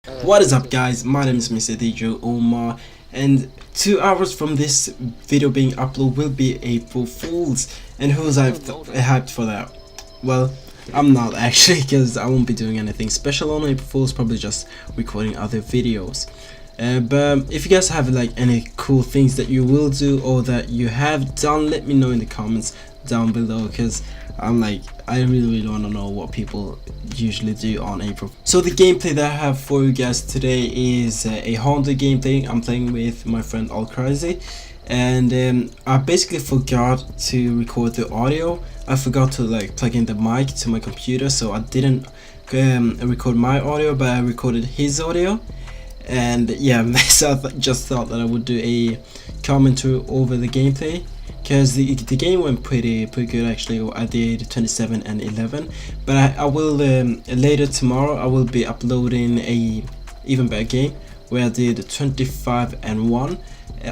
What is up, guys? My name is Mr. DJ Omar, and 2 hours from this video being uploaded will be April Fools. And who's hyped for that? Well, I'm not actually, because I won't be doing anything special on April Fools, probably just recording other videos. But if you guys have like any cool things that you will do or that you have done, let me know in the comments down below, because I really want to know what people usually do on April. So the gameplay that I have for you guys today is a Honda gameplay. I'm playing with my friend All Crazy, and I basically forgot to record the audio. I forgot to plug in the mic to my computer, so I didn't record my audio, but I recorded his audio. And yeah, so I just thought that I would do a commentary over the gameplay, because the game went pretty good actually. I did 27 and 11, but I will later tomorrow I will be uploading a even better game where I did 25 and 1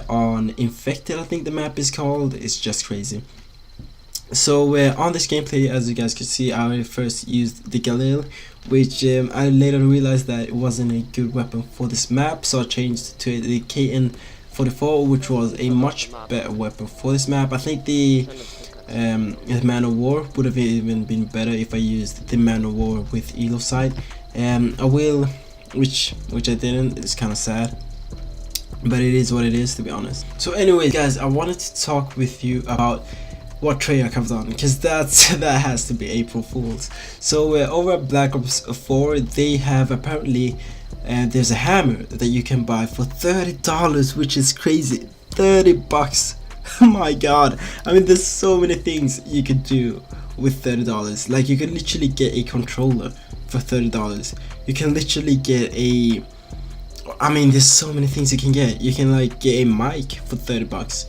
on Infected, I think the map is called. It's just crazy. So on this gameplay, as you guys can see, I first used the Galil, which I later realized that it wasn't a good weapon for this map, so I changed to the KN44, which was a much better weapon for this map. I think the Man of War would have even been better if I used the Man of War with Elo sight. I will, which I didn't. It's kind of sad, but it is what it is, to be honest. So anyway, guys, I wanted to talk with you about what Treyarch have done, because that has to be April Fools. So over at Black Ops 4, they have apparently there's a hammer that you can buy for $30, which is crazy. $30. Oh my god. I mean, there's so many things you could do with $30. Like, you can literally get a controller for $30. You can literally get a, I mean, there's so many things you can get. You can get a mic for $30.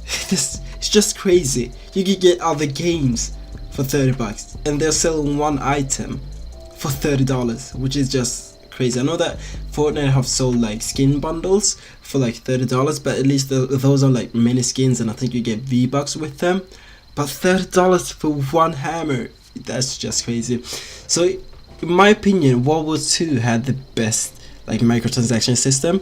It's just crazy. You could get other games for $30, and they're selling one item for $30, which is just crazy. I know that Fortnite have sold skin bundles for $30, but at least those are mini skins, and I think you get V-Bucks with them. But $30 for one hammer, that's just crazy. So in my opinion, World War II had the best microtransaction system,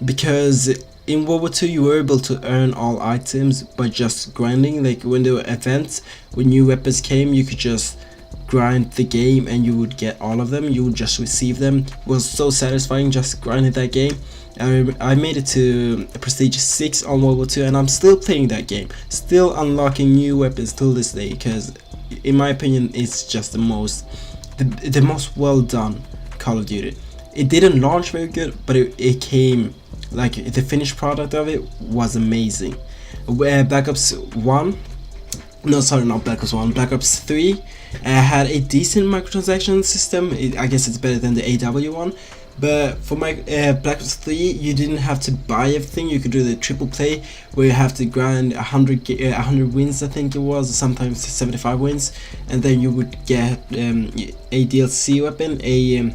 because in World War II you were able to earn all items by just grinding. When there were events, when new weapons came, you could just grind the game and you would get all of them. You would just receive them. It was so satisfying just grinding that game. I made it to Prestige 6 on World War II, and I'm still playing that game, still unlocking new weapons till this day, because in my opinion it's just the most well done Call of Duty. It didn't launch very good, but it came, the finished product of it was amazing. Where Black Ops 1, no, sorry, not Black Ops 1, Black Ops 3 had a decent microtransaction system. I guess it's better than the AW one, but for my Black Ops 3, you didn't have to buy everything. You could do the triple play, where you have to grind 100 wins, I think it was, sometimes 75 wins, and then you would get a DLC weapon, a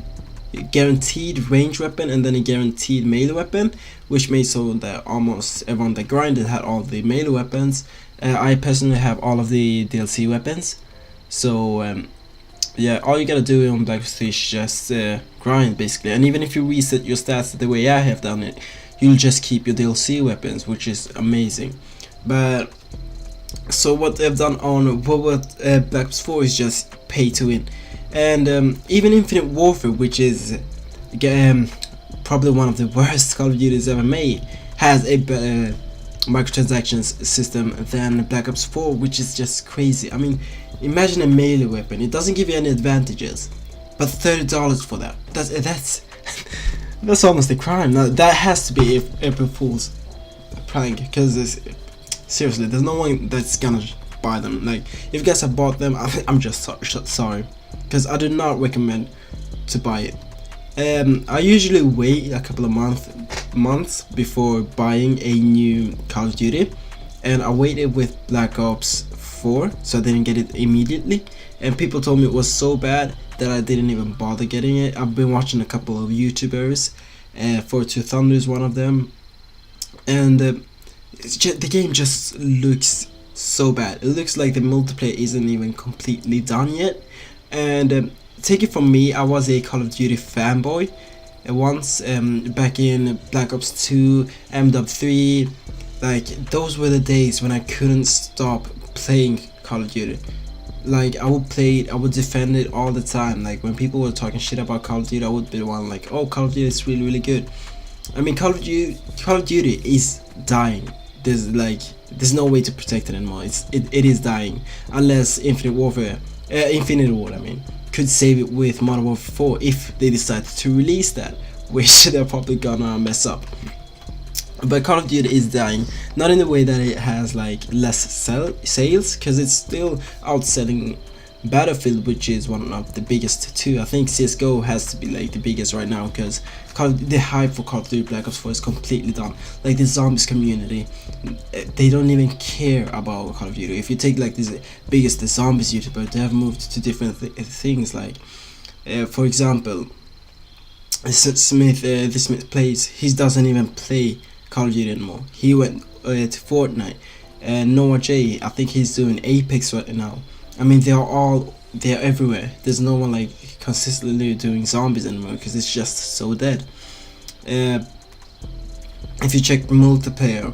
guaranteed range weapon, and then a guaranteed melee weapon, which made so that almost everyone that grinded had all the melee weapons. I personally have all of the DLC weapons, so yeah, all you gotta do on Black Ops 3 is just grind basically, and even if you reset your stats the way I have done it, you'll just keep your DLC weapons, which is amazing. But so what they've done on Black Ops 4 is just pay to win. And even Infinite Warfare, which is probably one of the worst Call of Duties ever made, has a better microtransactions system than Black Ops 4, which is just crazy. I mean, imagine a melee weapon. It doesn't give you any advantages, but $30 for that. That's almost a crime. Now, that has to be April Fool's prank, because seriously, there's no one that's gonna buy them. If you guys have bought them, I'm just sorry, because I do not recommend to buy it. I usually wait a couple of months before buying a new Call of Duty, and I waited with Black Ops 4, so I didn't get it immediately, and people told me it was so bad that I didn't even bother getting it. I've been watching a couple of YouTubers, 42 Thunder is one of them, and the game just looks so bad. It looks like the multiplayer isn't even completely done yet, and take it from me, I was a Call of Duty fanboy, once, back in Black Ops 2, MW3. Like, those were the days when I couldn't stop playing Call of Duty. Like, I would play it, I would defend it all the time. Like, when people were talking shit about Call of Duty, I would be the one like, oh, Call of Duty is really, really good. I mean, Call of Duty is dying. There's no way to protect it anymore. It is dying, unless Infinite War, I mean, could save it with Modern Warfare 4 if they decide to release that, which they're probably gonna mess up. But Call of Duty is dying, not in the way that it has like less sales, because it's still outselling Battlefield, which is one of the biggest too. I think CSGO has to be like the biggest right now, because the hype for Call of Duty Black Ops 4 is completely done. Like, the zombies community, they don't even care about Call of Duty. If you take like the zombies YouTuber, they have moved to different things. Like, for example, Smith plays. He doesn't even play Call of Duty anymore. He went to Fortnite. Noah J, I think he's doing Apex right now. I mean, they're everywhere. There's no one like consistently doing zombies anymore, because it's just so dead. If you check multiplayer,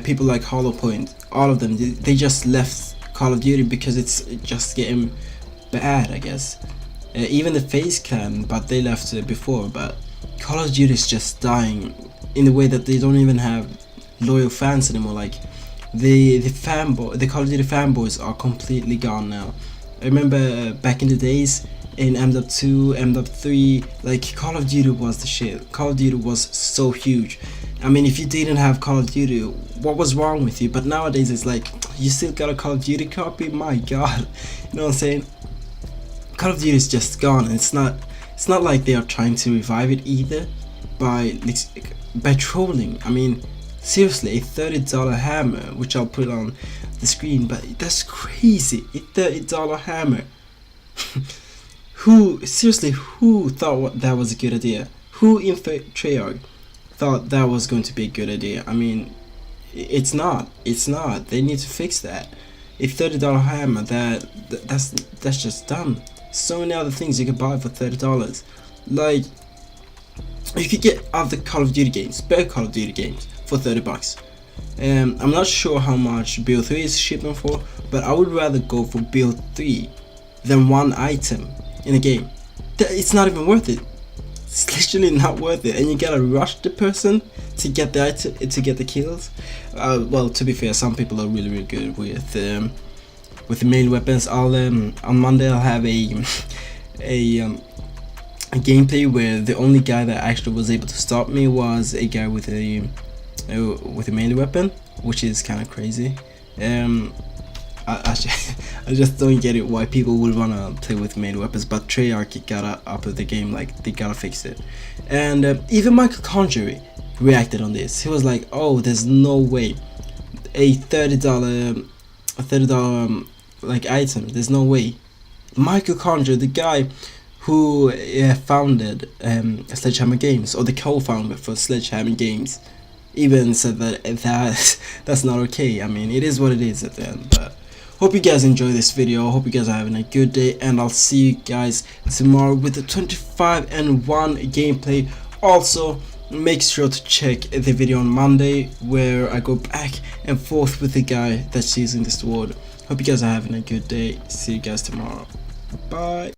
people like Hollow Point, all of them, they just left Call of Duty because it's just getting bad, I guess. Even the FaZe Clan, but they left before. But Call of Duty is just dying in the way that they don't even have loyal fans anymore. Like, the Call of Duty fanboys are completely gone now. I remember back in the days in MW2, MW3, like, Call of Duty was the shit. Call of Duty was so huge. I mean, if you didn't have Call of Duty, what was wrong with you? But nowadays it's like, you still got a Call of Duty copy? My god, you know what I'm saying? Call of Duty is just gone, and it's not like they are trying to revive it either by trolling. I mean, seriously, a $30 hammer, which I'll put on the screen, but that's crazy. A $30 hammer. Who thought that was a good idea? Who in Treyarch thought that was going to be a good idea? I mean, it's not. They need to fix that. A $30 hammer, that's just dumb. So many other things you could buy for $30. Like, you could get other Call of Duty games, better Call of Duty games, for $30. I'm not sure how much BO3 is shipping for, but I would rather go for BO3 than one item in a game. It's not even worth it. It's literally not worth it, and you gotta rush the person to get the item, to get the kills. Well, to be fair, some people are really, really good with the melee weapons. On Monday I'll have a gameplay where the only guy that actually was able to stop me was a guy with a melee weapon, which is kind of crazy. I just don't get it why people would wanna play with melee weapons, but Treyarch gotta up the game. Like, they gotta fix it. And even Michael Conjury reacted on this. He was like, "Oh, there's no way a $30 like item. There's no way." Michael Conjury, the guy who founded Sledgehammer Games, or the co-founder for Sledgehammer Games, even said that that's not okay. I mean, it is what it is at the end. But hope you guys enjoy this video. Hope you guys are having a good day, and I'll see you guys tomorrow with the 25-1 gameplay. Also, make sure to check the video on Monday where I go back and forth with the guy that's using the sword. Hope you guys are having a good day. See you guys tomorrow. Bye.